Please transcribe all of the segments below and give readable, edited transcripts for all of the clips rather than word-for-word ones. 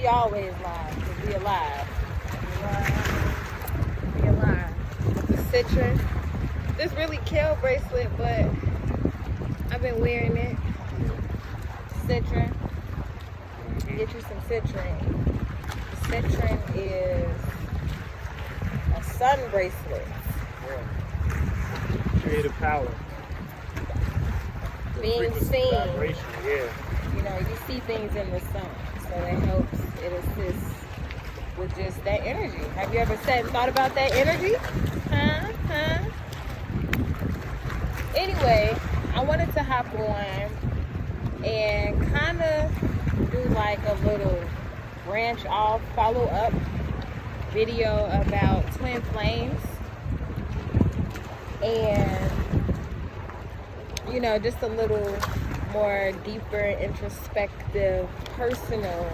always live, because we alive. We alive. The citrus. This really kill bracelet, but I've been wearing it. Citron. Get you some citron. Citron is a sun bracelet. Yeah. Creative power. Being seen. Vibration, yeah. You know, you see things in the sun, so it helps. It assists with just that energy. Have you ever sat and thought about that energy? Huh? Anyway, I wanted to hop on and kind of do like a little branch off, follow up video about twin flames. And, you know, just a little more deeper, introspective, personal,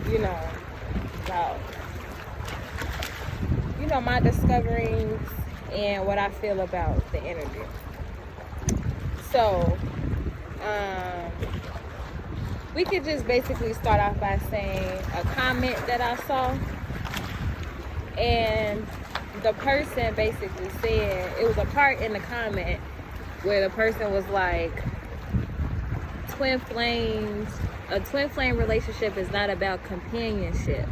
you know, about, you know, my discoverings and what I feel about the energy. So, we could just basically start off by saying a comment that I saw, and the person basically said, it was a part in the comment where the person was like, twin flames, a twin flame relationship is not about companionship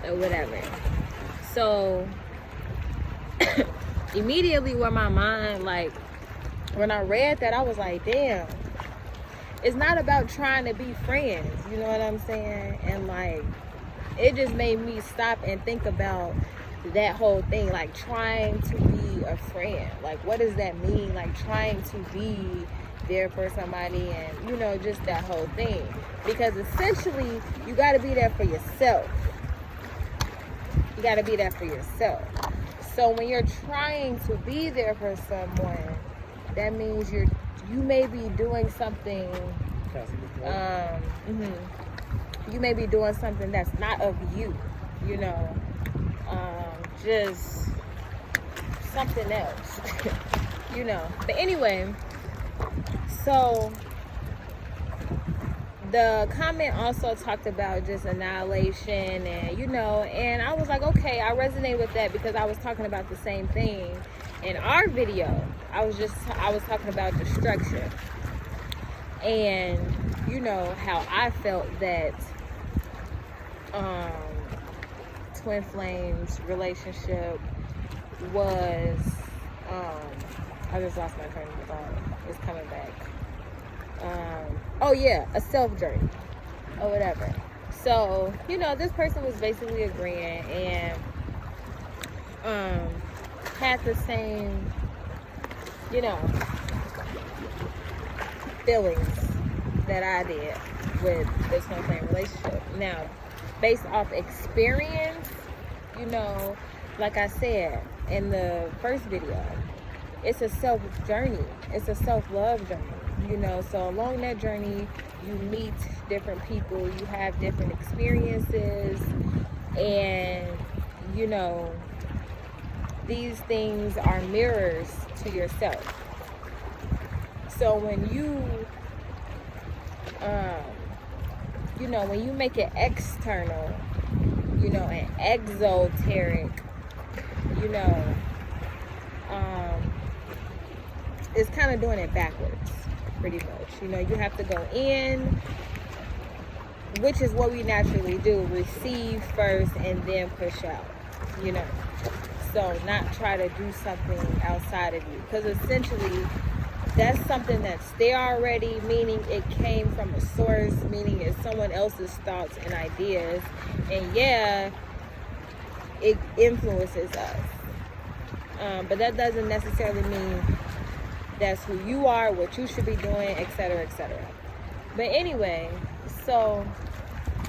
or whatever. So immediately where my mind, like, when I read that, I was like, damn, it's not about trying to be friends, you know what I'm saying? And like, it just made me stop and think about that whole thing, like trying to be a friend. Like, what does that mean? Like, trying to be there for somebody, and you know, just that whole thing. Because essentially, you got to be there for yourself. You got to be there for yourself. So when you're trying to be there for someone, that means you may be doing something. You may be doing something that's not of you. You know. Just something else, you know. But anyway, so the comment also talked about just annihilation, and you know, and I was like, okay, I resonate with that because I was talking about the same thing in our video. I was talking about destruction, and you know how I felt that twin flames relationship was I just lost my train of thought. It's coming back. Oh yeah, a self journey or whatever. So, you know, this person was basically agreeing and had the same, you know, feelings that I did with this twin flame relationship. Now, based off experience, you know, like I said in the first video, it's a self journey. It's a self-love journey, you know. So along that journey, you meet different people, you have different experiences, and, you know, these things are mirrors to yourself. So when you know, when you make it external, you know, and exoteric, you know, it's kind of doing it backwards, pretty much. You know, you have to go in, which is what we naturally do, receive first and then push out, you know. So not try to do something outside of you, because essentially that's something that's there already, meaning it came from a source, meaning it's someone else's thoughts and ideas, and yeah, it influences us. But that doesn't necessarily mean that's who you are, what you should be doing, etc., etc. But anyway, so,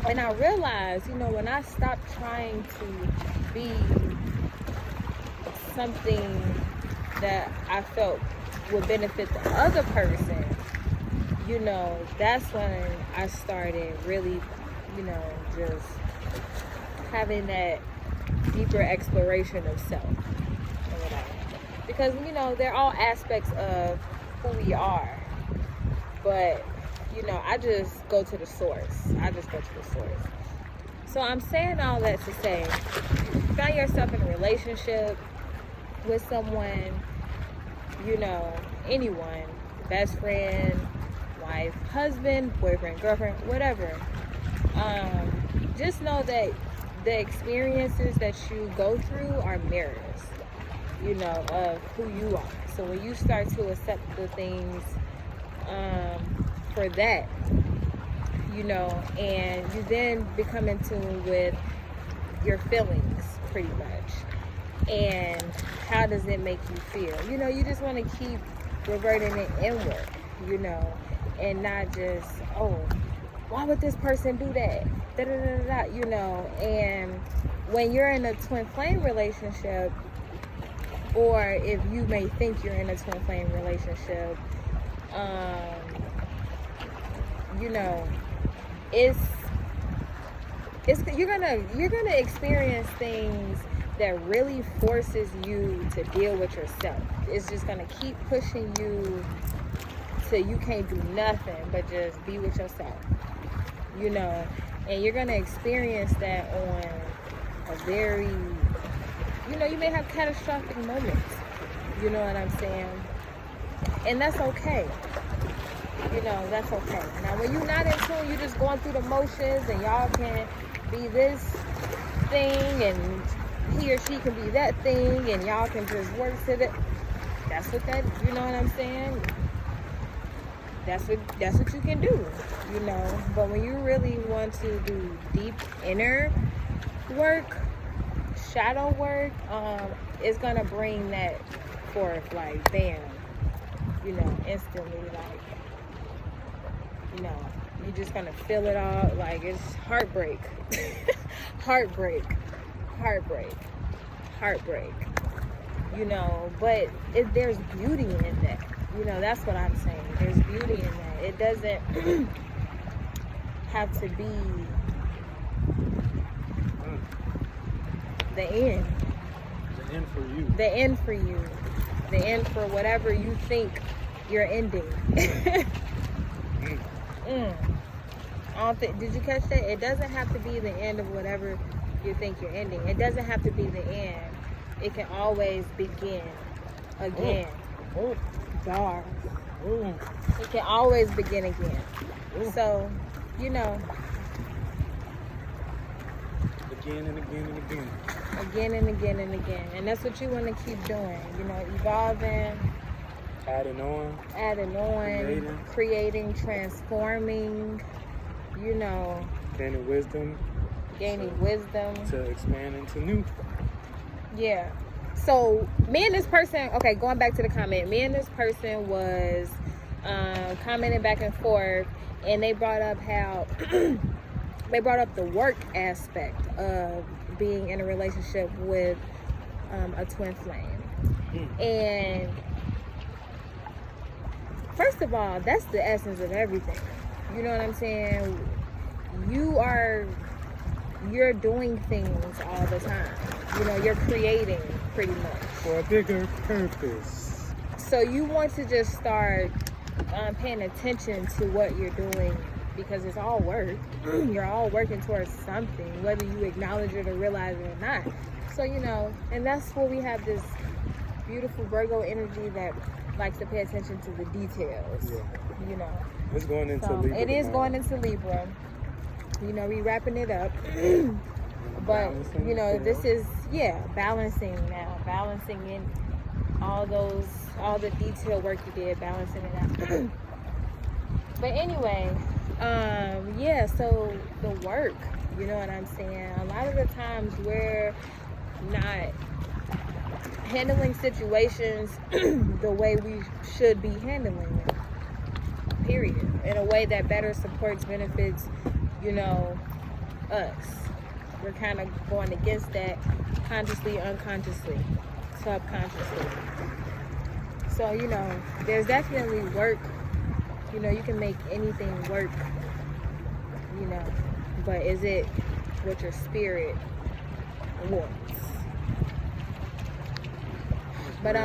and I realized, you know, when I stopped trying to be something that I felt would benefit the other person, you know, that's when I started really, you know, just having that deeper exploration of self. Because, you know, they're all aspects of who we are. But, I just go to the source. So I'm saying all that to say, if you find yourself in a relationship with someone, anyone, best friend, wife, husband, boyfriend, girlfriend, whatever, just know that the experiences that you go through are mirrors, of who you are. So when you start to accept the things for that, and you then become in tune with your feelings pretty much. And how does it make you feel? You just want to keep reverting it inward, and not just, oh, why would this person do that? Da, da, da, da, da, and when you're in a twin flame relationship, or if you may think you're in a twin flame relationship, you're gonna experience things that really forces you to deal with yourself. It's just gonna keep pushing you till you can't do nothing but just be with yourself, and you're gonna experience that on a very, you may have catastrophic moments, you know what I'm saying? And that's okay. That's okay. Now, when you're not in tune, you're just going through the motions, and y'all can be this thing, and he or she can be that thing, and y'all can just work to that. That's what that, you know what I'm saying? That's what you can do, But when you really want to do deep inner work, shadow work, it's gonna bring that forth, like, bam, instantly, like, you're just gonna feel it all, like, it's heartbreak. heartbreak, but there's beauty in that, that's what I'm saying. There's beauty in that. It doesn't have to be the end. The end for you. The end for whatever you think you're ending. Did you catch that? It doesn't have to be the end of whatever you think you're ending. It doesn't have to be the end. It can always begin again. Bars. It can always begin again. So, again and again and again. Again and again and again. And that's what you want to keep doing. Evolving. Adding on. Creating, transforming. Gaining wisdom. To expand into new. Yeah. So me and this person, okay, going back to the comment, me and this person was commenting back and forth, and they brought up how they brought up the work aspect of being in a relationship with a twin flame. And first of all, that's the essence of everything. You know what I'm saying? You're doing things all the time. You're creating pretty much. For a bigger purpose. So you want to just start paying attention to what you're doing, because it's all work. You're all working towards something, whether you acknowledge it or realize it or not. So, and that's where we have this beautiful Virgo energy that likes to pay attention to the details. Yeah. It's going into Libra. It is going into Libra. We wrapping it up. But, this is, balancing now. Balancing in all the detail work you did, balancing it out. But anyway, so the work, you know what I'm saying? A lot of the times we're not handling situations the way we should be handling them, period, in a way that better supports, benefits, us. We're kind of going against that consciously, unconsciously, subconsciously. So, there's definitely work. You can make anything work, but is it what your spirit wants? But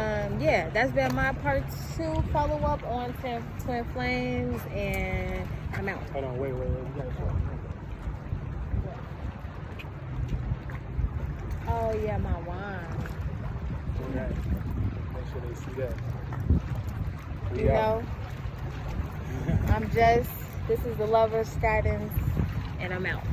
yeah, that's been my part 2 follow-up on Twin Flames, and I'm out. Hold on, wait. You gotta show me. Oh yeah, my wine. Do that. Make sure they see that. You know, I'm Jess. This is the Lovers Guidance, and I'm out.